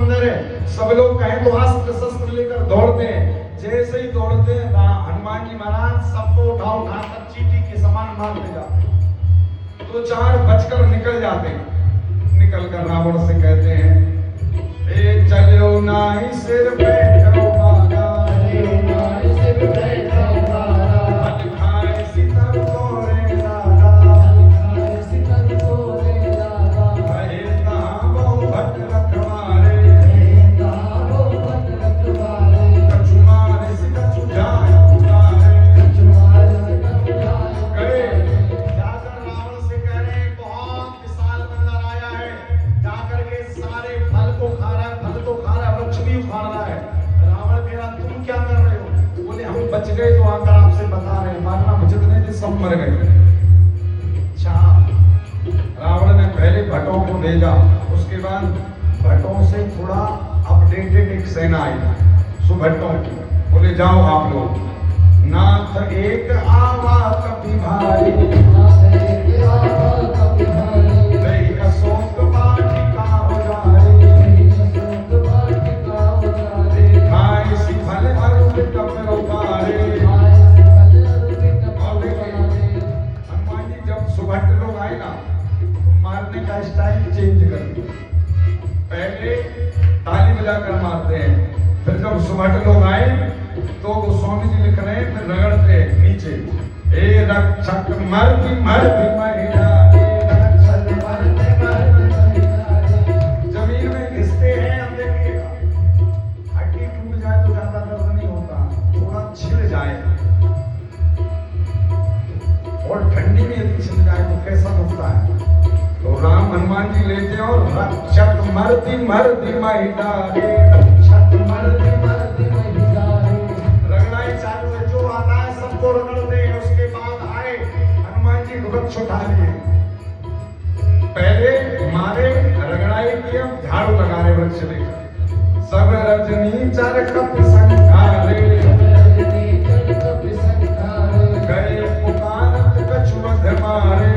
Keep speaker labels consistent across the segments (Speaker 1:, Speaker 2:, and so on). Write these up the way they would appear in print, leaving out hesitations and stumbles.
Speaker 1: अंदर है। सब लोग कहें तो अस्त्र शस्त्र लेकर दौड़ते हैं। जैसे ही दौड़ते हैं हनुमान जी महाराज सबको उठा उठाकर चींटी के समान मारते जाते। तो चार बचकर निकल जाते हैं। निकल कर रावण से कहते हैं, ए चलो नाई सिर पे करो बागा, सिर पे करो बागा, खाए सीता तोरे लागा, सीता तोरे लागा, कहे कहां बहु भट रखवारे, कहां बहु भट रखवारे, कछु मारे से कछु जाए उतारे, कछु मारे से कछु जाए गए। जाकर रावण से कह रहे हैं, बहुत विशाल बंदर आया है, जाकर के सारे फल को खा रहा है, फल को खा रहा है, वृक्ष भी उखाड़ रहा है। रावण कह रहा, तुम क्या कर रहे हो? बोले हम बच गए तो आकर आपसे बता रहे हैं, मारना जितने थे सब मर गए। अच्छा, रावण ने पहले भट्टों को भेजा, उसके बाद भट्टों से थोड़ा अपडेटेड एक सेना आई सुभट्टों की। बोले जाओ आप लोग, नाथ एक आवा कपि भारी, नाथ एक आवा कपि भारी, नहीं अशोक वाटिका हो जाए, नहीं अशोक वाटिका हो जाए, खाए सी फल अरुण कप उतारे, खाए सी फल अरुण कप उतारे। हनुमान जी जब सुभट्ट लोग आए ना, तो मारने का स्टाइल चेंज कर दिया। पहले ताली बजाकर मारते हैं, फिर जब सुभट्ट लोग आए तो गोस्वामी जी लिख रहे हैं, फिर रगड़ते हैं नीचे, ए रक्षक मर्दी मर्दी महिला, रक्षक मर्दी मर्दी महिला। जमीन में घिसते हैं, हम देखिएगा हड्डी टूट जाए तो ज्यादा दर्द नहीं होता, थोड़ा छिल जाए, और ठंडी में यदि छिल जाए तो कैसा दुखता है। तो राम हनुमान जी लेते हैं और रक्षक मर्दी मर्दी महिला, रक्षक मर्दी मर्दी महिला, रगड़ाई चालू है, जो आता है सबको रगड़ते हैं। उसके बाद आए हनुमान जी वृक्ष उठा लिए, पहले मारे रगड़ाई किया, झाड़ू लगा रहे वृक्ष लेकर, सब रजनी चर कप संघारे, गए पुकारत कछु वध मारे।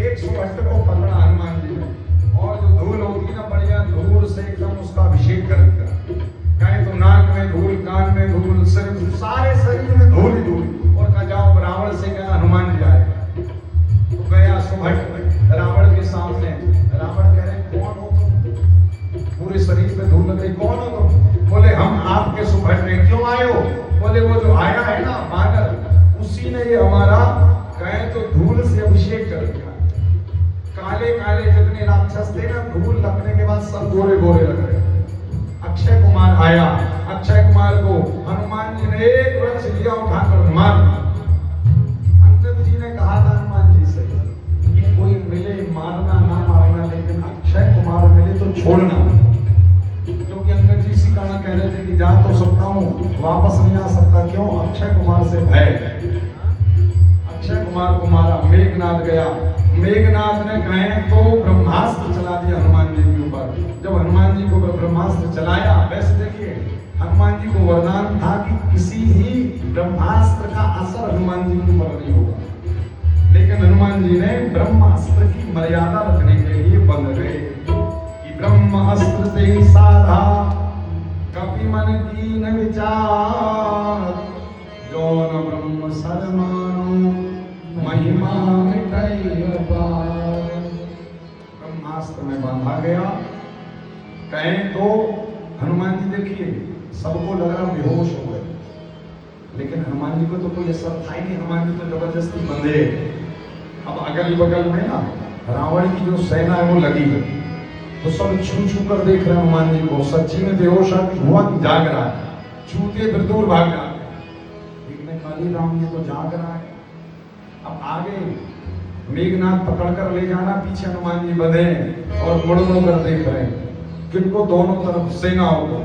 Speaker 1: एक सुभट्ट को पकड़ा हनुमान जी ने, और जो धूल होती ना बढ़िया धूल से एकदम उसका अभिषेक कर दिया। कहीं तो नाक में धूल, कान में धूल, सिर सारे शरीर में धूल ही धूल, और कहा जाओ रावण से कहना हनुमान जी आए। तो गया सुभट्ट रावण के सामने, रावण कह रहे कौन हो तुम? पूरे शरीर पे धूल लग रही, कौन हो तुम? बोले हम आपके सुभट्ट हैं। क्यों आए हो? बोले वो जो आया है ना बानर, उसी ने ये हमारा कहे तो धूल से अभिषेक कर दिया। काले काले जितने राक्षस थे ना, धूल लगने के बाद सब गोरे गोरे लग रहे। अक्षय कुमार आया, अक्षय कुमार को हनुमान जी ने एक वृक्ष लिया उठाकर मार। अंगद जी ने कहा था हनुमान जी से कि कोई मिले मारना ना मारना, लेकिन अक्षय कुमार मिले तो छोड़ना, क्योंकि अंगद जी इसी कारण कह रहे थे कि जा तो सकता हूँ, वापस नहीं आ सकता। क्यों? अक्षय कुमार से भय। अक्षय कुमार को मारा, मेघनाथ गया, मेघनाथ ने कहे तो ब्रह्मास्त्र चला दिया हनुमान जी के ऊपर। जब हनुमान जी को ब्रह्मास्त्र चलाया, वैसे देखिए हनुमान जी को वरदान था कि किसी भी ब्रह्मास्त्र का असर हनुमान जी के ऊपर नहीं होगा, लेकिन हनुमान जी ने ब्रह्मास्त्र की मर्यादा रखने के लिए बंद गए कि ब्रह्मास्त्र से साधा कपि मन कीन विचार, जो न ब्रह्म सरमानो महिमा मिटाई अपार। ब्रह्मास्त्र में बांधा गया। कहें तो हनुमान जी देखिए सबको लग रहा बेहोश हो गए, लेकिन हनुमान जी को तो कोई असर था ही नहीं, हनुमान जी तो जबरदस्ती बंधे। अब अगल बगल में ना रावण की जो सेना है वो लगी है, तो सब छू छू कर देख रहे हैं हनुमान जी को, सच्ची में बेहोश हुआ कि जाग रहा है। छूते फिर दूर भाग जाते, देखने काली राम ये तो जाग रहा है। अब आगे मेघनाथ पकड़कर ले जाना, पीछे हनुमान जी बंधे और मुड़ मुड़ कर देख रहे हैं किनको, दोनों तरफ सेनाओं को।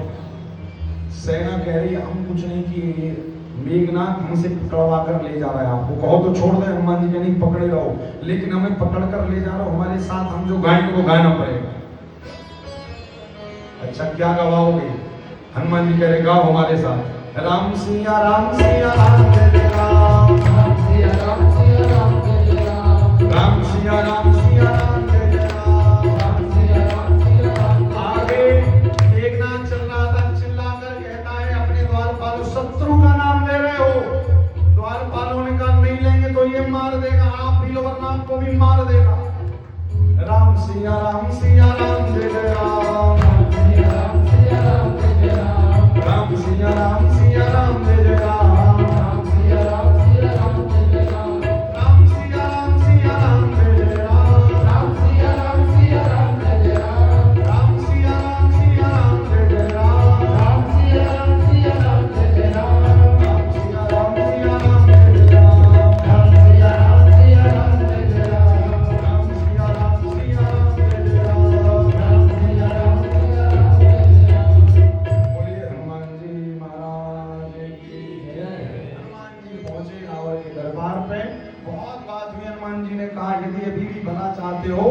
Speaker 1: सेना कह रही है हम कुछ नहीं किए, मेघनाथ हमसे पकड़वा कर ले जा रहा है, आपको कहो तो छोड़ दे। हनुमान जी कहने पकड़े रहो, लेकिन हमें पकड़ कर ले जा रहा हो, हमारे साथ हम जो गाएंगे वो गाना पड़ेगा। अच्छा क्या गवाओगे? हनुमान जी कह रहे गाओ हमारे साथ, राम सिया राम सिया राम जय राम, राम सिया राम सिया राम जय राम, राम सिया राम सिया राम जय राम, राम सिया राम सिया राम जय जय राम।
Speaker 2: राम सिया राम जय जय राम।
Speaker 1: राम सिया राम सिया राम जय जय राम।
Speaker 2: राम सिया राम सिया राम जय जय राम।
Speaker 1: राम सिया राम सिया राम जय जय राम।
Speaker 2: राम सिया राम सिया राम जय जय राम।
Speaker 1: राम सिया राम सिया राम जय जय राम।
Speaker 2: राम सिया राम सिया राम जय जय राम।
Speaker 1: राम सिया राम सिया राम जय जय राम।
Speaker 2: राम सिया राम सिया राम जय जय राम।
Speaker 1: राम सिया राम सिया राम जय जय राम।
Speaker 2: राम सिया राम सिया राम जय जय राम।
Speaker 1: बोलिए हनुमान जी महाराज की जय। हनुमान जी पहुंचे रावण के दरबार पे। बहुत बात हुई। हनुमान जी ने कहा यदि अभी भी भला चाहते हो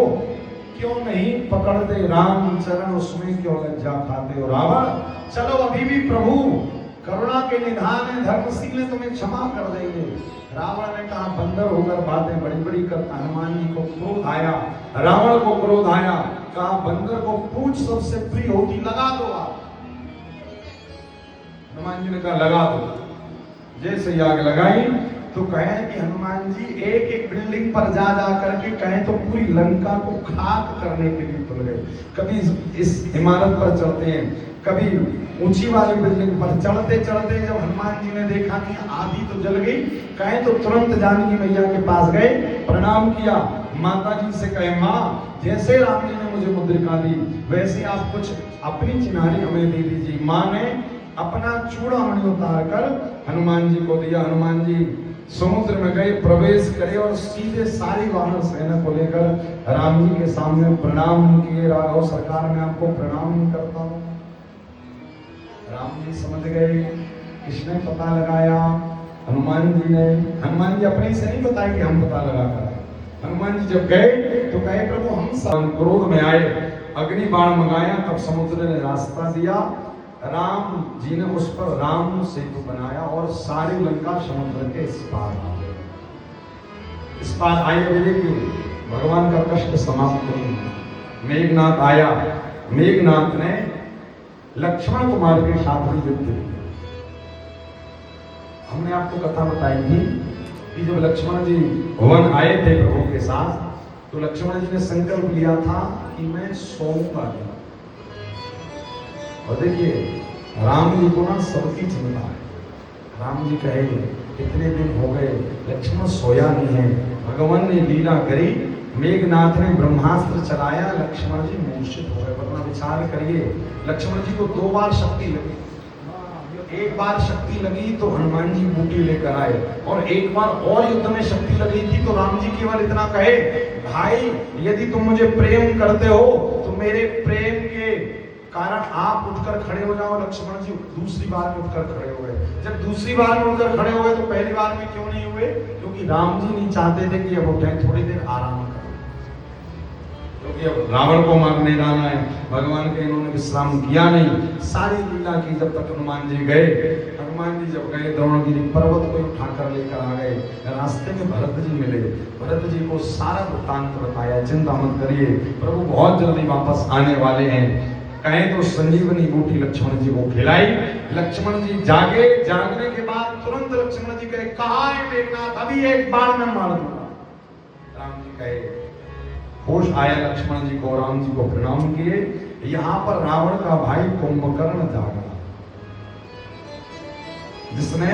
Speaker 1: क्यों नहीं पकड़ते राम चरण, उसमें क्यों लज्जा खाते हो रावण। चलो अभी भी प्रभु करुणा के निधान है, धर्मशील है, तुम्हें क्षमा कर देंगे। रावण ने कहा बंदर होकर बातें बड़ी बड़ी करता। हनुमान जी को क्रोध आया, रावण को क्रोध आया। कहा बंदर को पूछ सबसे प्रिय होती, लगा दो आप। हनुमान जी ने कहा लगा दो। जैसे ही आग लगाई तो कहें कि हनुमान जी एक एक बिल्डिंग पर जा जा करके कहें तो पूरी लंका को खाक करने के लिए तुल गए। कभी इस इमारत पर चढ़ते हैं, कभी ऊंची वाली बिल्डिंग पर चढ़ते चढ़ते जब हनुमान जी ने देखा कि आधी तो जल गई, कहें तो तुरंत जानकी मैया के पास गए, प्रणाम किया। माता जी से कहे माँ जैसे राम जी ने मुझे मुद्रिका दी वैसे आप कुछ अपनी चिन्हारी हमें दे दीजिए। माँ ने अपना चूड़ामणि उतार कर हनुमान जी को दिया। हनुमान जी समुद्र में गए, प्रवेश करे और सीधे सारी वानर सेना को लेकर राम जी के सामने प्रणाम किए। राघव सरकार मैं आपको प्रणाम करता हूँ। राम जी समझ गए किसने पता लगाया, हनुमान जी ने। हनुमान जी अपने से नहीं बताए कि हम पता लगा कर। हनुमान जी जब गए तो कहे प्रभु हम सब क्रोध में आए, अग्नि बाण मंगाया, तब समुद्र ने रास्ता दिया। राम जी ने उस पर राम सेतु बनाया और सारी लंका समुद्र के इस पार आ गई। इस पार आए बोले कि भगवान का कष्ट समाप्त नहीं। मेघनाथ आया, मेघनाथ ने लक्ष्मण कुमार के साथ भी युद्ध किया। हमने आपको कथा बताई थी कि जब लक्ष्मण जी वन आए थे प्रभु के साथ तो लक्ष्मण जी ने संकल्प लिया था कि मैं सोऊंगा। और देखिए राम जी को ना सबकी चिंता है। राम जी कहे कितने दिन हो गए लक्ष्मण सोया नहीं है। भगवान ने लीला करी, मेघनाथ ने ब्रह्मास्त्र चलाया, लक्ष्मण जी मूर्छित हो गए। वरना विचार करिए लक्ष्मण जी को 2 बार शक्ति लगी। एक बार शक्ति लगी तो हनुमान जी बूटी लेकर आए और एक बार और युद्ध में शक्ति लगी थी तो राम जी केवल इतना कहे भाई यदि तुम मुझे प्रेम करते हो तो मेरे प्रेम के कारण आप उठकर खड़े हो जाओ। लक्ष्मण जी दूसरी बार में उठकर खड़े हो गए। जब दूसरी बार में उठकर खड़े हो गए तो पहली बार में क्यों नहीं हुए? क्योंकि राम जी नहीं चाहते थे कि अब उठे, थोड़ी देर आराम करें, क्योंकि अब रावण को मारने जाना है। भगवान के इन्होंने विश्राम किया नहीं, सारी लीला की जब तक हनुमान जी गए। हनुमान जी जब गए द्रोणगिरी पर्वत को उठाकर लेकर आ गए। रास्ते में भरत जी मिले, भरत जी को सारा वृत्तांत बताया। चिंता मत करिए प्रभु बहुत जल्दी वापस आने वाले हैं। कहें तो संजीवनी बूटी लक्ष्मण जी को खिलाई। लक्ष्मण जी जागे, जागने के बाद तुरंत लक्ष्मण जी कहे कहाँ है मेघनाथ, अभी एक बार में मार दूंगा। राम जी कहे, होश आया लक्ष्मण जी को, राम जी को प्रणाम किए। यहाँ पर रावण का भाई कुंभकर्ण जागा, जिसने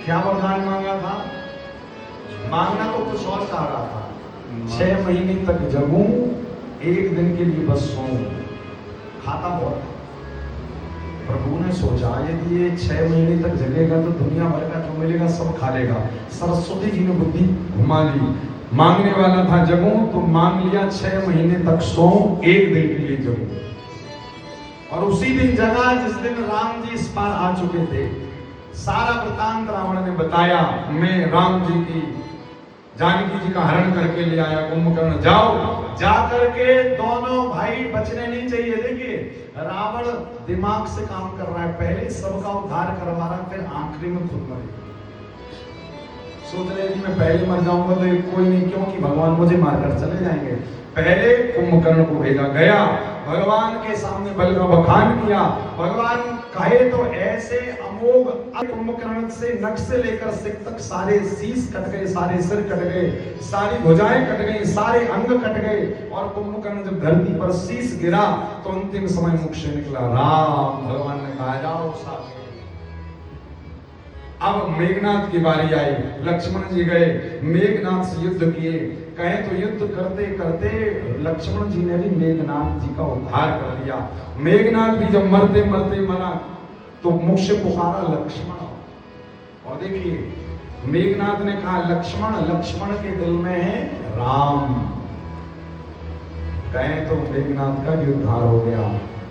Speaker 1: क्या वरदान मांगा था? मांगना तो कुछ और चाह रहा था, 6 महीने तक जगूं, 1 दिन के लिए बस सोऊं। खाता बहुत। प्रभु ने सोचा यदि ये 6 महीने तक जगेगा तो दुनिया भर का जो मिलेगा सब खा लेगा। सरस्वती जी ने बुद्धि घुमा ली। मांगने वाला था जगूं तो मांग लिया 6 महीने तक सोऊं, 1 दिन के लिए जगूं। और उसी दिन जगा जिस दिन राम जी इस पार आ चुके थे। सारा वृत्तांत रावण ने बताया। मैं राम जी की जानकी जी का हरण करके ले आया। कुंभकर्ण जाओ, जा करके दोनों भाई बचने नहीं चाहिए। देखिए रावण दिमाग से काम कर रहा है, पहले सबका उद्धार करवा रहा है, फिर आखिरी में खुद मरे। सोच रहे कि मैं पहले मर जाऊंगा तो कोई नहीं, क्योंकि भगवान मुझे मारकर चले जाएंगे। पहले कुंभकर्ण को भेजा गया, भगवान के सामने बल का बखान किया। भगवान कहे तो ऐसे अमोघ कुंभकर्ण से नख से लेकर सिर तक सारे शीश कट गए, सारे सिर कट गए, सारी भुजाएं कट गई, सारे अंग कट गए। और कुंभकर्ण जब धरती पर शीश गिरा तो अंतिम समय मुख से निकला राम। भगवान ने कहा जाओ साथ। अब मेघनाथ की बारी आई। लक्ष्मण जी गए, मेघनाथ से युद्ध किए। कहे तो युद्ध करते करते लक्ष्मण जी ने भी मेघनाथ जी का उद्धार कर दिया। मेघनाथ भी जब मरते मरते मरा तो मुख से पुकारा लक्ष्मण। और देखिए मेघनाथ ने कहा लक्ष्मण, लक्ष्मण के दिल में है राम। कहे तो मेघनाथ का भी उद्धार हो गया।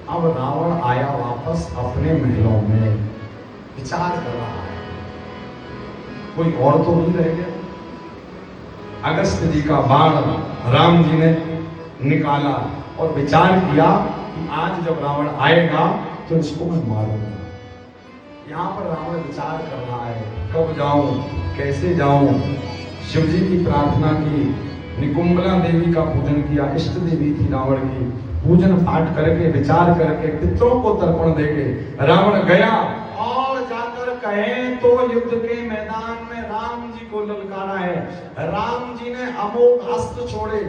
Speaker 1: अब रावण आया वापस अपने महलों में, विचार कर रहा है कोई और तो नहीं रह गया। अगस्त जी का बाण राम जी ने निकाला और विचार किया कि आज जब रावण आएगा तो इसको मैं मारूंगा। यहाँ पर रावण विचार कर रहा है कब जाऊं, कैसे जाऊं। शिव जी की प्रार्थना की, निकुंबला देवी का पूजन किया, इष्ट देवी थी रावण की, पूजन पाठ करके विचार करके पितरों को तर्पण देके रावण गया। और जाकर कहें तो युद्ध के मैदान में राम जी को ललकारा है। राम जी ने अमोघ अस्त्र छोड़े,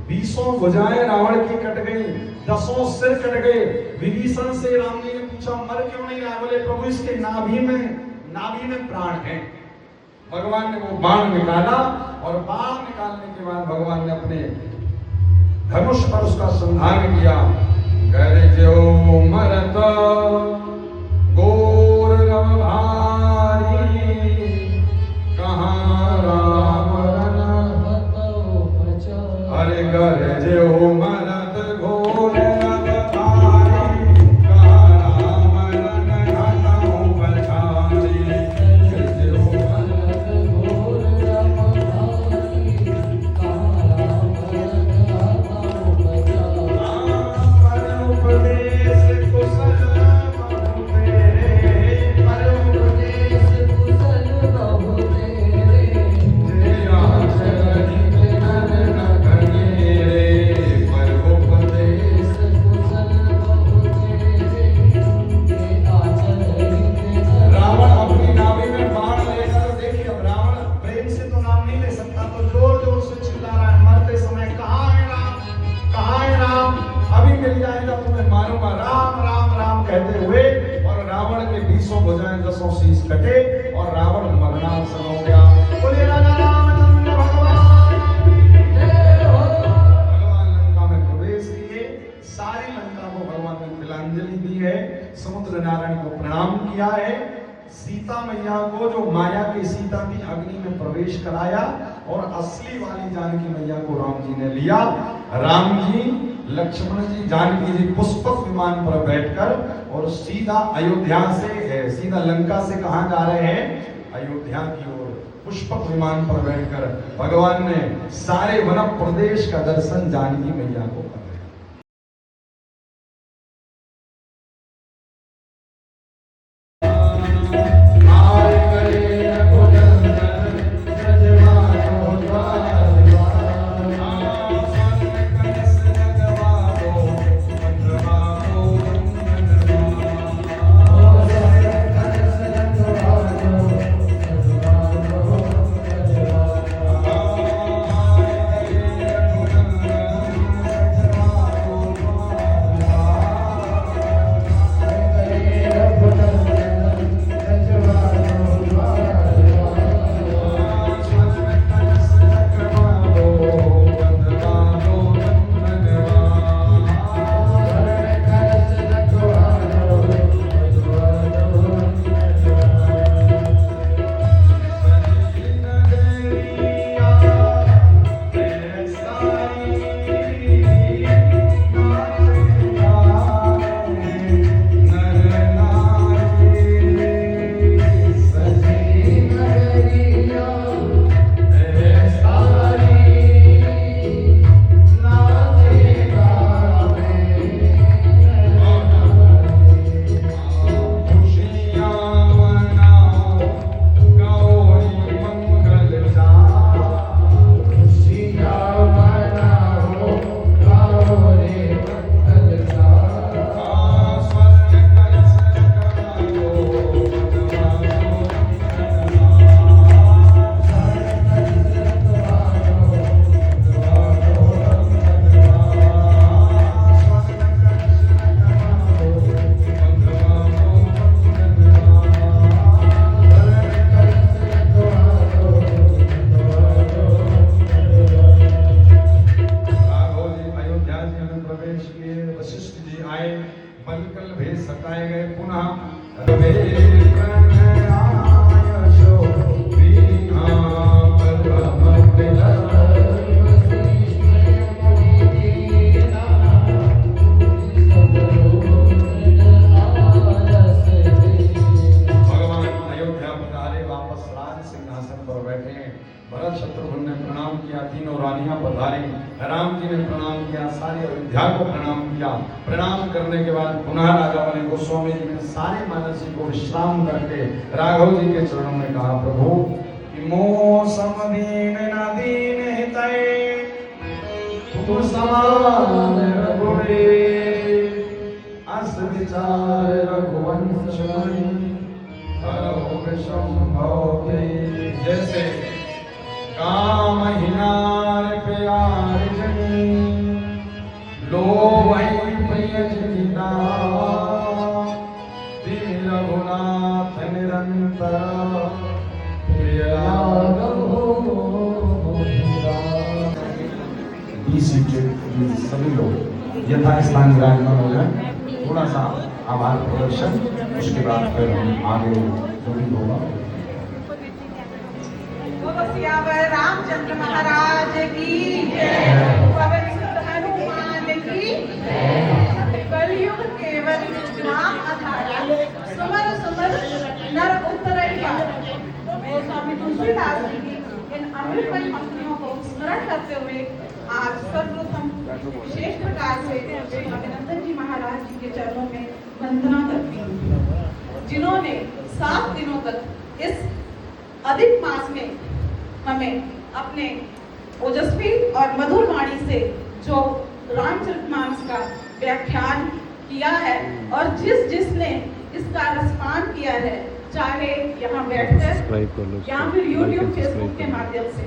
Speaker 1: 20 भुजाएं रावण की कट गई, 10 सिर कट गए। विभीषण से राम जी ने पूछा मर क्यों नहीं रहा? बोले प्रभु इसके नाभि में प्राण है। भगवान ने वो बाण निकाला और बाण निकालने के बाद भगवान ने अपने धनुष पर उसका संधान किया। करे जो मरत गोर रव भारी, कहाँ राम अरे करे जो मरत घोर रव भारी, कहाँ राम रन हतौ पछारी। कहते हुए और रावण के 20 भुजाएं 10 शीश कटे और रावण मरणासन हो गया। बोले राजा रामचंद्र भगवान लंका में प्रवेश किए। सारी लंका को भगवान ने तिलांजलि दी है, समुद्र नारायण को प्रणाम किया है। सीता मैया को जो माया की सीता थी अग्नि में प्रवेश कराया और असली वाली जानकी मैया को राम जी ने लिया। राम जी, लक्ष्मण जी, जानकी जी पुष्पक विमान पर बैठकर और सीधा अयोध्या से, सीधा लंका से कहां जा रहे हैं? अयोध्या की ओर। पुष्पक विमान पर बैठकर भगवान ने सारे वन प्रदेश का दर्शन जानकी मैया को कराया। वशिष्ठ जी आए, बलकल भेद सताए गए, पुनः रवे प्रणयाय शोभिना परमपिता। भगवान अयोध्या पधारे, वापस राज सिंहासन पर बैठे। भरत शत्रुघ्न ने प्रणाम किया, तीनों रानियां पधारी, राम जी ने प्रणाम किया, सारी अयोध्या को प्रणाम किया। प्रणाम करने के बाद पुनः राजा बने गोस्वामी जी ने सारे मानसी को विश्राम करके राघव जी के चरणों में कहा, प्रभु इमो समदीन नदीन हितै तुम समान रघुवीर अस विचार रघुवंश मणि करो विषंभव के। जैसे काम हिनार प्यार जनी लो वही प्रिय जनिता तिन रघुनाथ निरंतर सभी लोग यथा स्थान विराजमान हो जाए, थोड़ा सा आभार प्रदर्शन, उसके बाद फिर हम आगे जो भी होगा।
Speaker 3: रामचंद्र महाराज की जय, पवन सुत हनुमान की जय। कलयुग केवल नाम आधारा, सुमर सुमर नर उतरई पार। मैं स्वामी तुलसीदास जी की इन अमृतमय पंक्तियों को स्मरण करते हुए आज सर्वप्रथम विशेष प्रकार से श्री अभिनंदन जी महाराज जी के चरणों में वंदना करती हूँ, जिन्होंने 7 दिनों तक इस अधिक मास में हमें अपने ओजस्वी और मधुर वाणी से जो रामचरितमानस का व्याख्यान किया है, और जिसने इसका रसपान किया है, चाहे यहाँ बैठकर या फिर YouTube फेसबुक के माध्यम से।